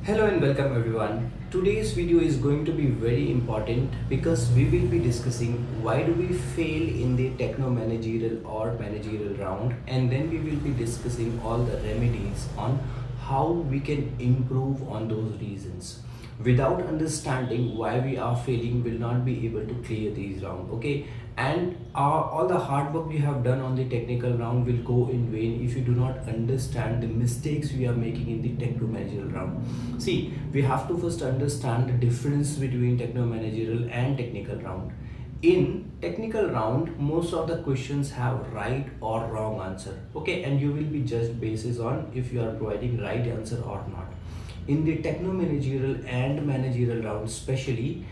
Hello and welcome everyone. Today's video is going to be very important because we will be discussing why do we fail in the techno managerial or managerial round, and then we will be discussing all the remedies on how we can improve on those reasons. Without understanding why we are failing, will not be able to clear these round. Okay, and all the hard work we have done on the technical round will go in vain if you do not understand the mistakes we are making in the techno managerial round. See, we have to first understand the difference between techno managerial and technical round. In technical round, most of the questions have right or wrong answer. Okay, and you will be judged basis on if you are providing right answer or not. In the techno managerial and managerial round, especially,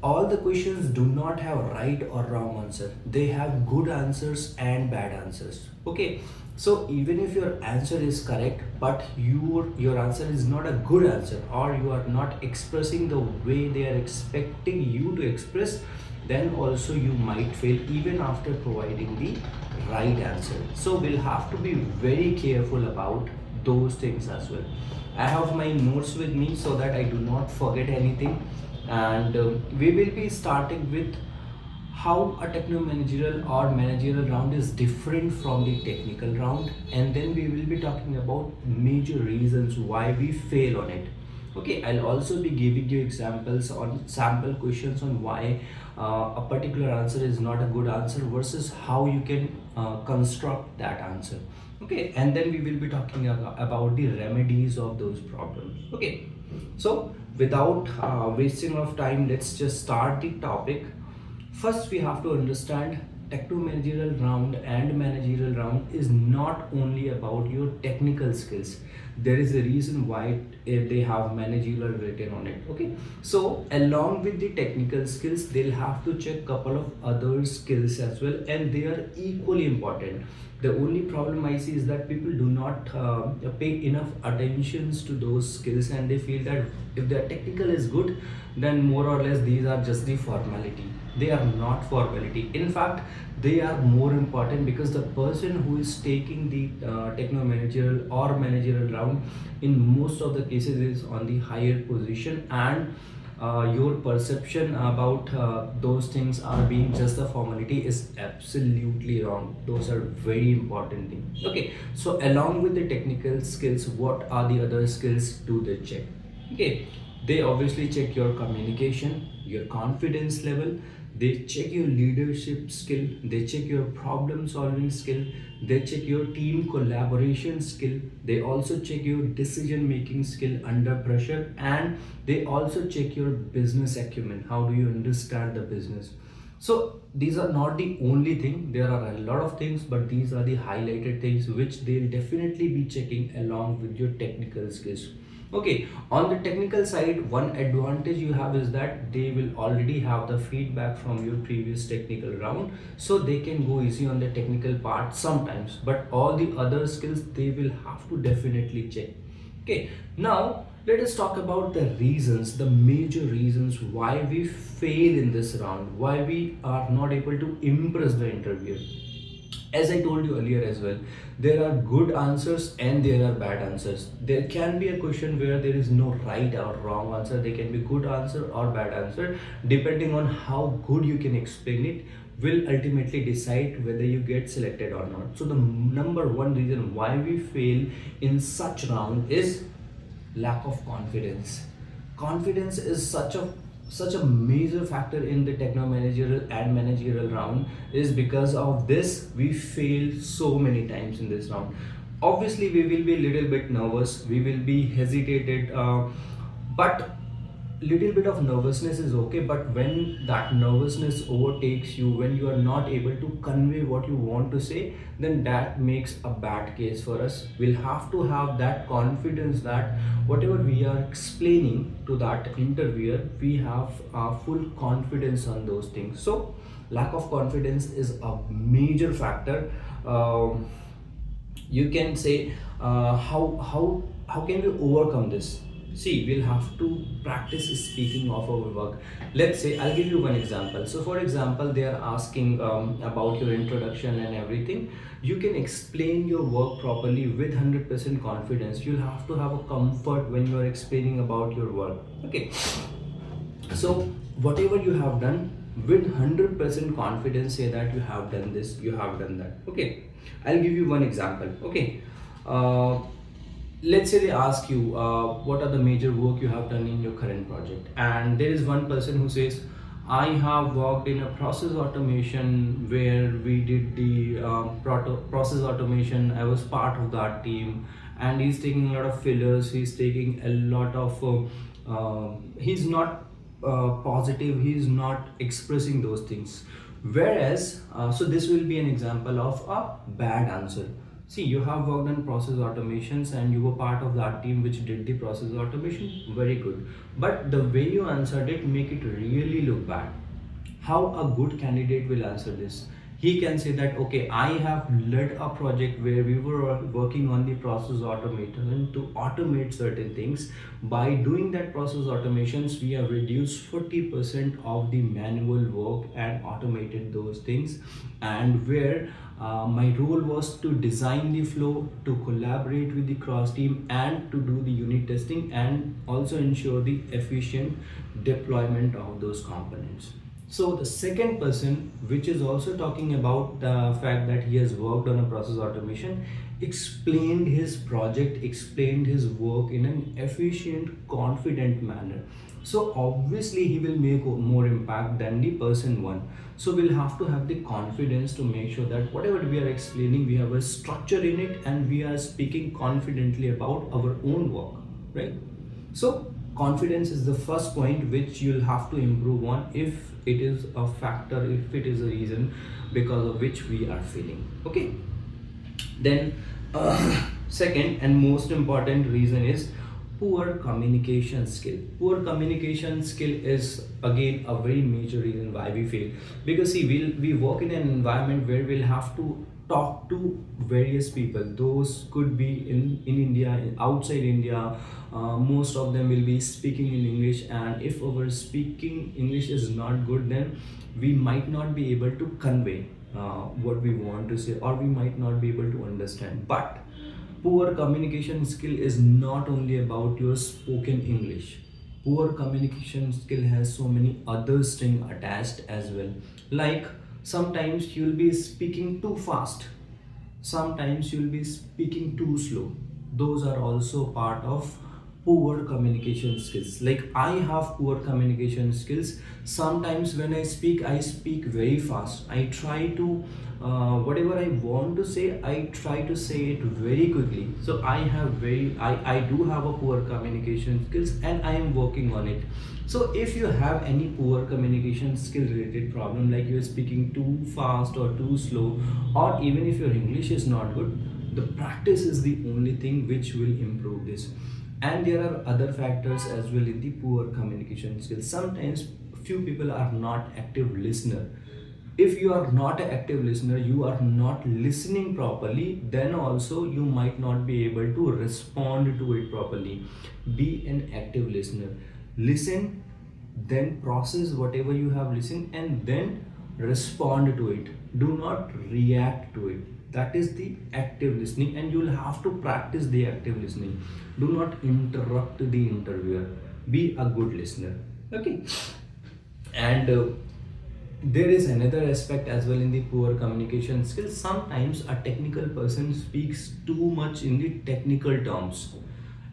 all the questions do not have right or wrong answer. They have good answers and bad answers. Okay, so even if your answer is correct, but your answer is not a good answer, or you are not expressing the way they are expecting you to express, then also you might fail even after providing the right answer. So we'll have to be very careful about those things as well. I have my notes with me so that I do not forget anything, and we will be starting with how a techno managerial or managerial round is different from the technical round, and then we will be talking about major reasons why we fail on it. Okay, I'll also be giving you examples on sample questions on why a particular answer is not a good answer versus how you can construct that answer. Okay, and then we will be talking about the remedies of those problems. Okay, so without wasting of time, let's just start the topic. First, we have to understand techno managerial round and managerial round is not only about your technical skills. There is a reason why they have managerial written on it. Okay, so along with the technical skills, they'll have to check couple of other skills as well, and they are equally important. The only problem I see is that people do not pay enough attentions to those skills, and they feel that if their technical is good, then more or less these are just the formality. They are not formality. In fact, they are more important, because the person who is taking the techno managerial or managerial round in most of the cases is on the higher position, and your perception about those things are being just a formality is absolutely wrong. Those are very important things. Okay, so along with the technical skills, what are the other skills do they check? Okay, they obviously check your communication, your confidence level, they check your leadership skill, they check your problem solving skill, they check your team collaboration skill, they also check your decision making skill under pressure, and they also check your business acumen. How do you understand the business? So these are not the only thing, there are a lot of things, but these are the highlighted things which they'll definitely be checking along with your technical skills. Okay, on the technical side, one advantage you have is that they will already have the feedback from your previous technical round, so they can go easy on the technical part sometimes, but all the other skills they will have to definitely check. Okay, now let us talk about the reasons, the major reasons why we fail in this round, why we are not able to impress the interviewer. As I told you earlier as well, there are good answers and there are bad answers. There can be a question where there is no right or wrong answer. There can be good answer or bad answer, depending on how good you can explain it will ultimately decide whether you get selected or not. So the number one reason why we fail in such round is lack of confidence. Confidence is such a major factor in the techno managerial and managerial round. Is because of this we fail so many times in this round. Obviously we will be a little bit nervous, we will be hesitated, but little bit of nervousness is okay, but when that nervousness overtakes you, when you are not able to convey what you want to say, then that makes a bad case for us. We'll have to have that confidence that whatever we are explaining to that interviewer, we have full confidence on those things. So lack of confidence is a major factor. You can say how can we overcome this? See, we'll have to practice speaking of our work. Let's say, I'll give you one example. So, for example, they are asking about your introduction and everything. You can explain your work properly with 100% confidence. You'll have to have a comfort when you are explaining about your work. Okay, so whatever you have done, with 100% confidence, say that you have done this, you have done that. Okay, I'll give you one example. Okay, uh, let's say they ask you what are the major work you have done in your current project, and there is one person who says, I have worked in a process automation where we did the process automation. I was part of that team, and he's taking a lot of fillers. He's taking a lot of. He's not positive. He's not expressing those things. Whereas, so this will be an example of a bad answer. See, you have worked on process automations and you were part of that team which did the process automation. Very good. But the way you answered it make it really look bad. How a good candidate will answer this? He can say that, okay, I have led a project where we were working on the process automation to automate certain things. By doing that process automations, we have reduced 40% of the manual work and automated those things. And where my role was to design the flow, to collaborate with the cross team, and to do the unit testing, and also ensure the efficient deployment of those components. So the second person, which is also talking about the fact that he has worked on a process automation, explained his project, explained his work in an efficient, confident manner. So obviously he will make more impact than the person one. So we'll have to have the confidence to make sure that whatever we are explaining, we have a structure in it and we are speaking confidently about our own work, right? So confidence is the first point which you'll have to improve on if it is a factor, if it is a reason because of which we are feeling. Okay. Then second and most important reason is poor communication skill. Poor communication skill is again a very major reason why we fail. Because see, we work in an environment where we'll have to talk to various people. Those could be in India, outside India. Most of them will be speaking in English, and if our speaking English is not good, then we might not be able to convey what we want to say, or we might not be able to understand. But poor communication skill is not only about your spoken English. Poor communication skill has so many other strings attached as well. Like sometimes you'll be speaking too fast, sometimes you'll be speaking too slow. Those are also part of poor communication skills. Like I have poor communication skills. Sometimes when I speak very fast. I try to whatever I want to say, I try to say it very quickly. So I do have a poor communication skills, and I am working on it. So if you have any poor communication skill related problem, like you're speaking too fast or too slow, or even if your English is not good, the practice is the only thing which will improve this. And there are other factors as well in the poor communication skills. Sometimes few people are not active listener. If you are not an active listener, you are not listening properly, then also you might not be able to respond to it properly. Be an active listener. Listen, then process whatever you have listened, and then respond to it. Do not react to it. That is the active listening, and you'll have to practice the active listening. Do not interrupt the interviewer. Be a good listener. Okay. And there is another aspect as well in the poor communication skills. Sometimes a technical person speaks too much in the technical terms.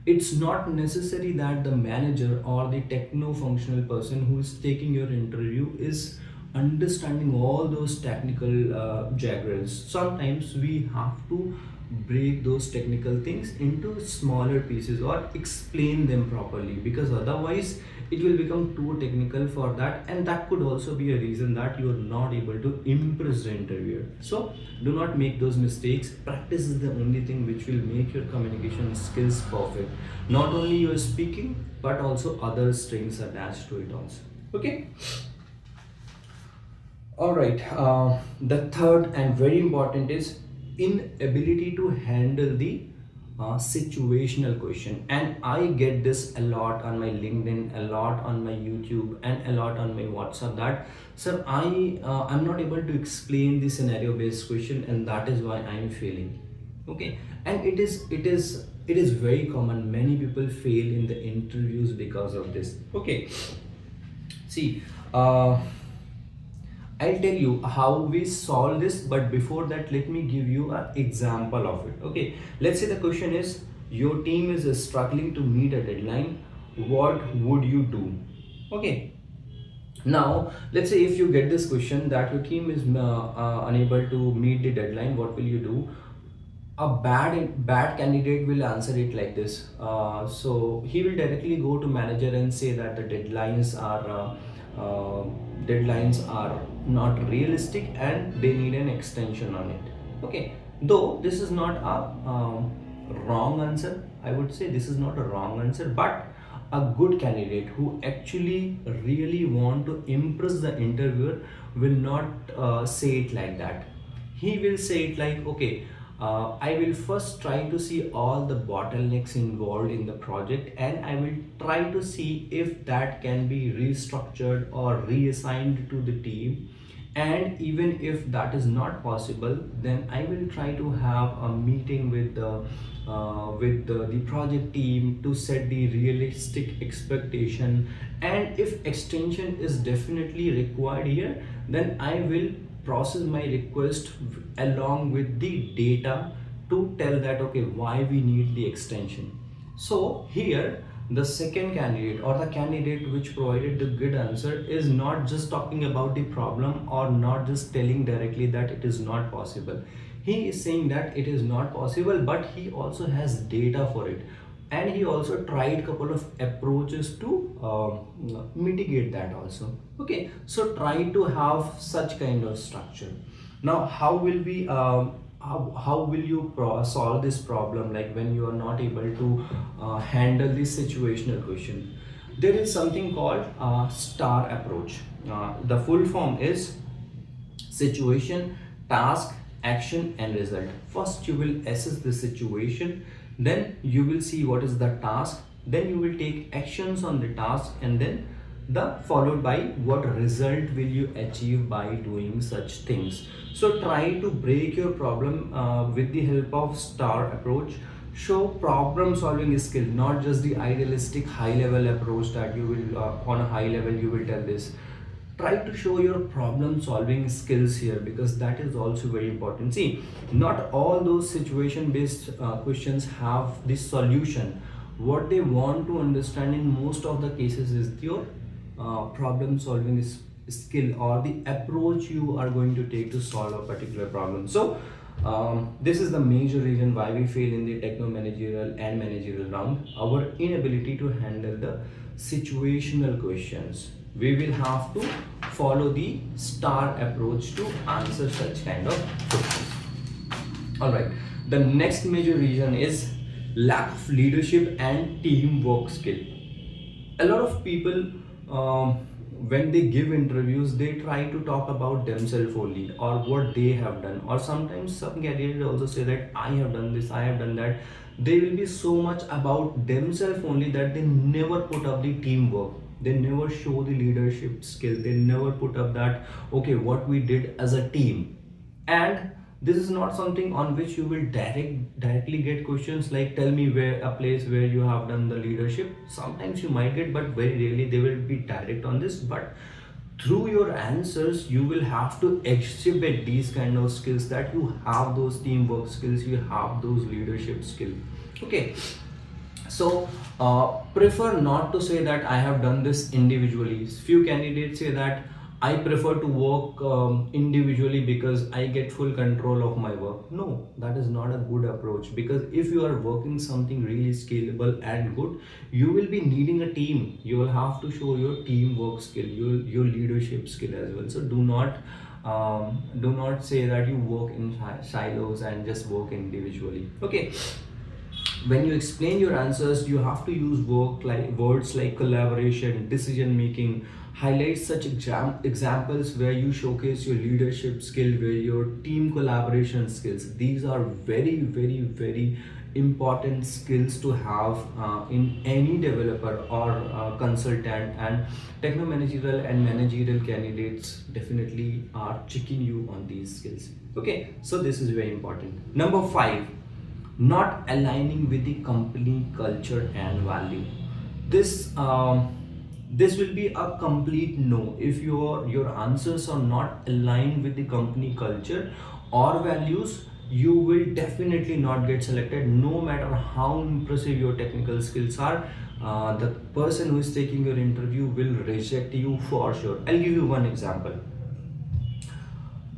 It's not necessary that the manager or the techno functional person who is taking your interview is understanding all those technical jargons. Sometimes we have to break those technical things into smaller pieces or explain them properly, because otherwise it will become too technical for that, and that could also be a reason that you are not able to impress the interviewer. So do not make those mistakes. Practice is the only thing which will make your communication skills perfect. Not only your speaking, but also other strings attached to it also. Okay. All right. The third and very important is inability to handle the situational question, and I get this a lot on my LinkedIn, a lot on my YouTube, and a lot on my WhatsApp, that sir, I'm not able to explain the scenario based question, and that is why I'm failing. Okay, and it is very common. Many people fail in the interviews because of this. Okay, see, I'll tell you how we solve this, but before that, let me give you an example of it. Okay, let's say the question is, your team is struggling to meet a deadline. What would you do? Okay, now let's say if you get this question that your team is unable to meet the deadline, what will you do? A bad candidate will answer it like this. So he will directly go to manager and say that the uh, deadlines are not realistic and they need an extension on it. Okay, though this is not a wrong answer, I would say this is not a wrong answer, but a good candidate who actually really want to impress the interviewer will not say it like that. He will say it like, okay, I will first try to see all the bottlenecks involved in the project, and I will try to see if that can be restructured or reassigned to the team. And even if that is not possible, then I will try to have a meeting with the project team to set the realistic expectation. And if extension is definitely required here, then I will process my request along with the data to tell that okay, why we need the extension. So here the second candidate, or the candidate which provided the good answer, is not just talking about the problem or not just telling directly that it is not possible. He is saying that it is not possible, but he also has data for it, and he also tried couple of approaches to mitigate that also. Okay, so try to have such kind of structure. Now how will we how will you solve this problem, like when you are not able to handle this situational question? There is something called star approach. The full form is situation, task, action, and result. First you will assess the situation, then you will see what is the task, then you will take actions on the task, and then the followed by what result will you achieve by doing such things. So try to break your problem with the help of star approach. Show problem solving skill, not just the idealistic high level approach that you will on a high level you will tell this. Try to show your problem solving skills here, because that is also very important. See, not all those situation based questions have this solution. What they want to understand in most of the cases is your problem solving skill, or the approach you are going to take to solve a particular problem. So this is the major reason why we fail in the techno managerial and managerial round, our inability to handle the situational questions. We will have to follow the star approach to answer such kind of questions. All right, the next major reason is lack of leadership and teamwork skill. A lot of people, when they give interviews, they try to talk about themselves only, or what they have done, or sometimes some candidates also say that I have done this, I have done that. They will be so much about themselves only that they never put up the teamwork, they never show the leadership skill, they never put up that okay, what we did as a team. And this is not something on which you will directly get questions like tell me where a place where you have done the leadership. Sometimes you might get, but very rarely they will be direct on this. But through your answers you will have to exhibit these kind of skills, that you have those teamwork skills, you have those leadership skills. Okay, so prefer not to say that I have done this individually. Few candidates say that I prefer to work individually because I get full control of my work. No, that is not a good approach, because if you are working something really scalable and good, you will be needing a team. You will have to show your teamwork skill, your leadership skill as well. So do not say that you work in silos and just work individually. Okay, when you explain your answers, you have to use words like collaboration, decision making. Highlight such examples where you showcase your leadership skill, where your team collaboration skills. These are very, very, very important skills to have in any developer or consultant, and techno managerial and managerial candidates definitely are checking you on these skills. Okay, so this is very important. Number 5, not aligning with the company culture and value. This will be a complete no if your answers are not aligned with the company culture or values. You will definitely not get selected, no matter how impressive your technical skills are. The person who is taking your interview will reject you for sure. I'll give you one example.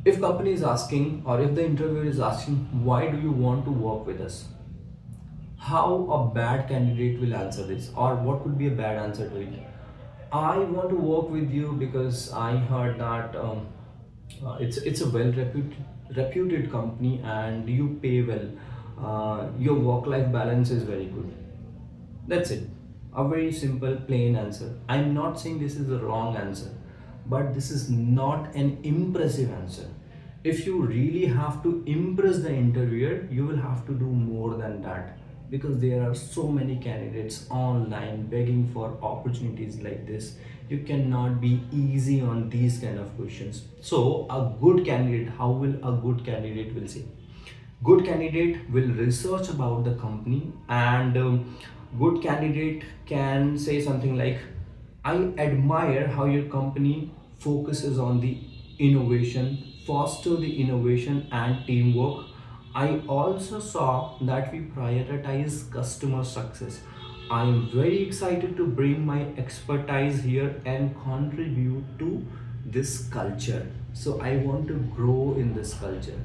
If company is asking, or if the interviewer is asking, why do you want to work with us, how a bad candidate will answer this, or what could be a bad answer to it? I want to work with you because I heard that it's a reputed company and you pay well. Your work life balance is very good. That's it. A very simple, plain answer. I'm not saying this is the wrong answer, but this is not an impressive answer. If you really have to impress the interviewer, you will have to do more than that, because there are so many candidates online begging for opportunities like this. You cannot be easy on these kind of questions. So, a good candidate, how will a good candidate will say? Good candidate will research about the company, and good candidate can say something like, I admire how your company focuses on the innovation, foster the innovation and teamwork. I also saw that we prioritize customer success. I am very excited to bring my expertise here and contribute to this culture. So I want to grow in this culture.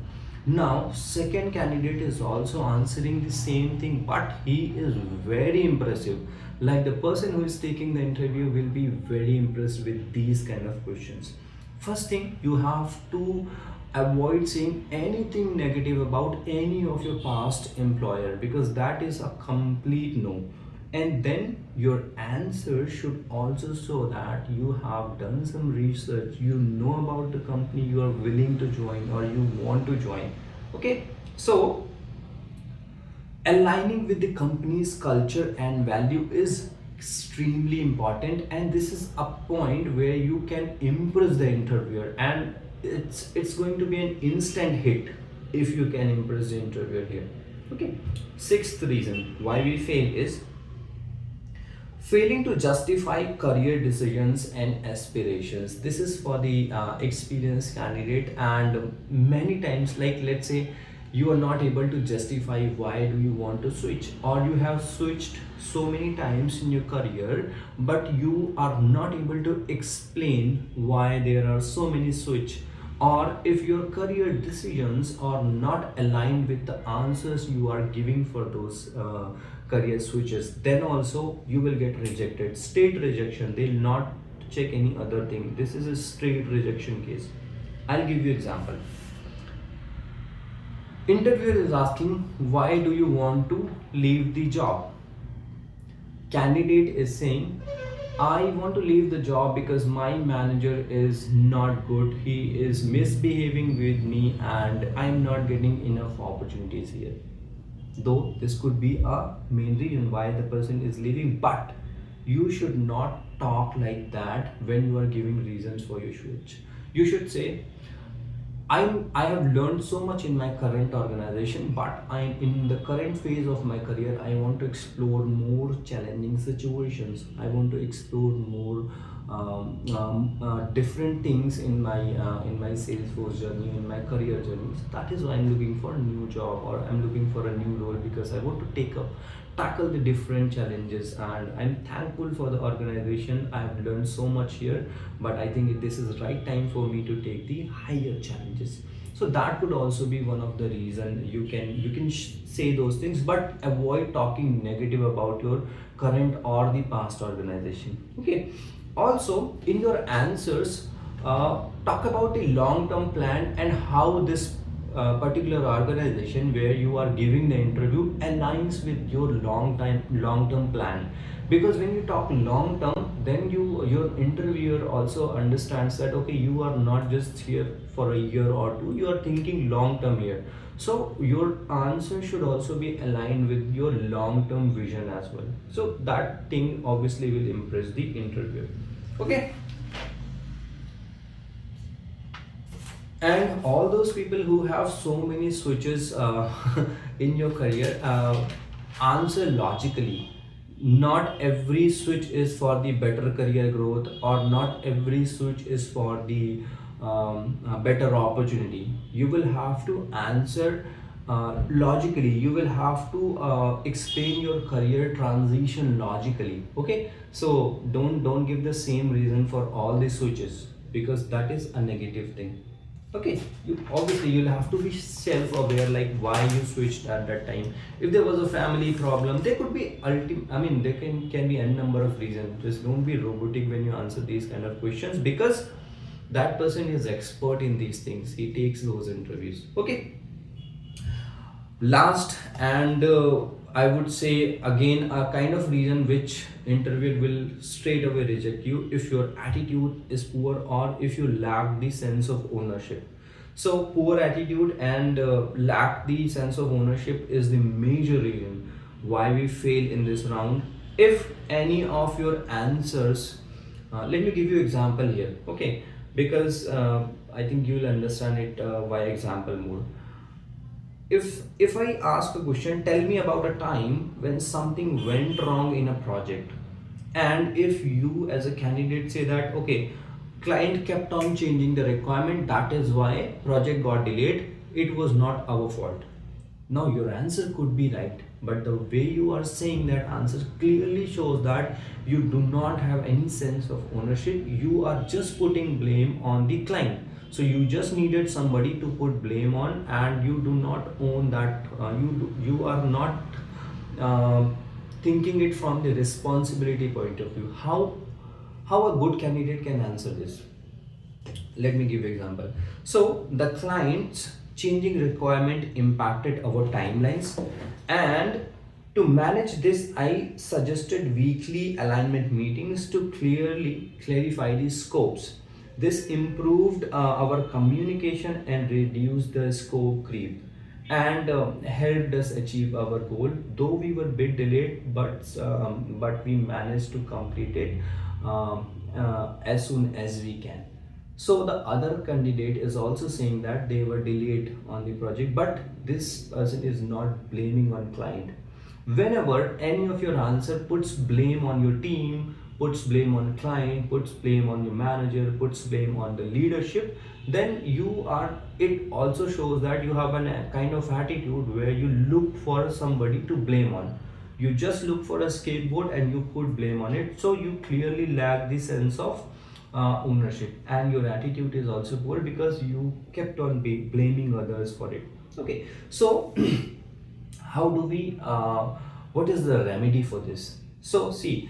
Now, second candidate is also answering the same thing, but he is very impressive. Like, the person who is taking the interview will be very impressed with these kind of questions. First thing, you have to avoid saying anything negative about any of your past employer, because that is a complete no. And then your answer should also show that you have done some research, you know about the company you are willing to join or you want to join. Okay, so aligning with the company's culture and value is extremely important, and this is a point where you can impress the interviewer, and it's going to be an instant hit if you can impress the interviewer here. Okay, sixth reason why we fail is failing to justify career decisions and aspirations. This is for the experienced candidate, and many times, like, let's say you are not able to justify why do you want to switch, or you have switched so many times in your career, but you are not able to explain why there are so many switch, or if your career decisions are not aligned with the answers you are giving for those career switches, then also you will get rejected. Straight rejection, they'll not check any other thing. This is a straight rejection case. I'll give you example. Interviewer is asking, why do you want to leave the job? Candidate is saying, I want to leave the job because my manager is not good. He is misbehaving with me and I'm not getting enough opportunities here. Though this could be a main reason why the person is leaving, but you should not talk like that when you are giving reasons for your switch. You should say, I have learned so much in my current organization, but I'm in the current phase of my career. I want to explore more challenging situations. I want to explore more different things in my Salesforce journey, in my career journey. So that is why I'm looking for a new job, or I'm looking for a new role, because I want to tackle the different challenges, and I'm thankful for the organization. I have learned so much here, but I think this is the right time for me to take the higher challenges. So that could also be one of the reason. You can say those things, but avoid talking negative about your current or the past organization. Okay, also in your answers, talk about the long term plan and how this particular organization where you are giving the interview aligns with your long term plan. Because when you talk long term, then your interviewer also understands that okay, you are not just here for a year or two, you are thinking long term here. So your answer should also be aligned with your long term vision as well. So that thing obviously will impress the interviewer. Okay. And all those people who have so many switches in your career, answer logically. Not every switch is for the better career growth, or not every switch is for the better opportunity. You will have to answer logically. You will have to explain your career transition logically. Okay, so don't give the same reason for all the switches, because that is a negative thing. Okay, you obviously you'll have to be self-aware, like why you switched at that time. If there was a family problem, there could be I mean, there can be n number of reasons. Just don't be robotic when you answer these kind of questions, because that person is expert in these things. He takes those interviews. Okay. Last, and I would say again, a kind of reason which interviewer will straight away reject you: if your attitude is poor, or if you lack the sense of ownership. So poor attitude and lack the sense of ownership is the major reason why we fail in this round. If any of your answers, let me give you example here. Okay, because I think you will understand it by example more. If I ask a question, tell me about a time when something went wrong in a project, and if you as a candidate say that okay, client kept on changing the requirement, that is why project got delayed, it was not our fault. Now your answer could be right, but the way you are saying that answer clearly shows that you do not have any sense of ownership. You are just putting blame on the client. So you just needed somebody to put blame on, and you do not own that. You are not thinking it from the responsibility point of view. How a good candidate can answer this? Let me give you example. So the client's changing requirement impacted our timelines, and to manage this, I suggested weekly alignment meetings to clearly clarify the scopes. This improved our communication and reduced the scope creep, and helped us achieve our goal. Though we were a bit delayed, but we managed to complete it as soon as we can. So the other candidate is also saying that they were delayed on the project, but this person is not blaming on client. Whenever any of your answer puts blame on your team, puts blame on client, puts blame on your manager, puts blame on the leadership, then it also shows that you have a kind of attitude where you look for somebody to blame on. You just look for a scapegoat and you put blame on it. So you clearly lack the sense of ownership, and your attitude is also poor because you kept on blaming others for it. Okay, so how do we what is the remedy for this? So see,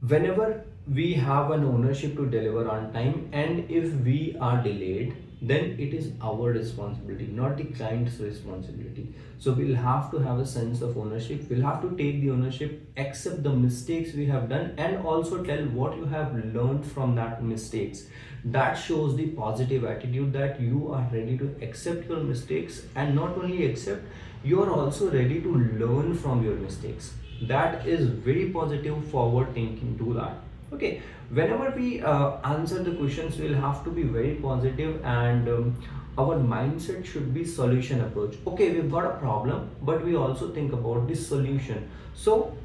whenever we have an ownership to deliver on time, and if we are delayed, then it is our responsibility, not the client's responsibility. So we'll have to have a sense of ownership. We'll have to take the ownership, accept the mistakes we have done, and also tell what you have learned from that mistakes. That shows the positive attitude, that you are ready to accept your mistakes, and not only accept, you are also ready to learn from your mistakes. That is very positive, forward thinking. Do that. Okay, whenever we answer the questions, we'll have to be very positive, and our mindset should be solution approach. Okay, we've got a problem, but we also think about the solution. So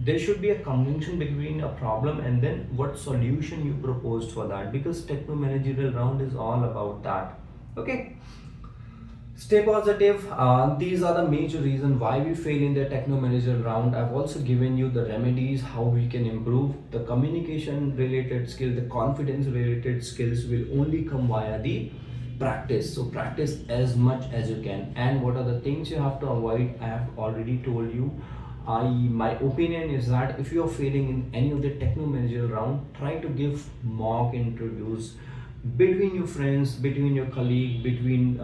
there should be a conjunction between a problem and then what solution you proposed for that, because techno managerial round is all about that. Okay, stay positive. These are the major reasons why we fail in the techno managerial round. I've also given you the remedies, how we can improve. The communication related skill, the confidence related skills will only come via the practice. So practice as much as you can. And what are the things you have to avoid? I have already told you. My opinion is that if you are failing in any of the techno managerial round, try to give mock interviews between your friends, between your colleague, between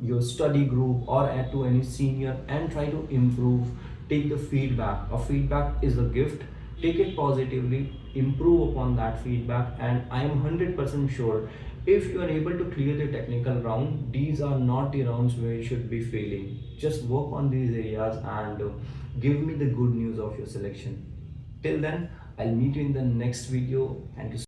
your study group, or to any senior, and try to improve, take the feedback. A feedback is a gift. Take it positively, improve upon that feedback, and I am 100% sure if you are able to clear the technical round, these are not the rounds where you should be failing. Just work on these areas and give me the good news of your selection. Till then, I'll meet you in the next video. Thank you.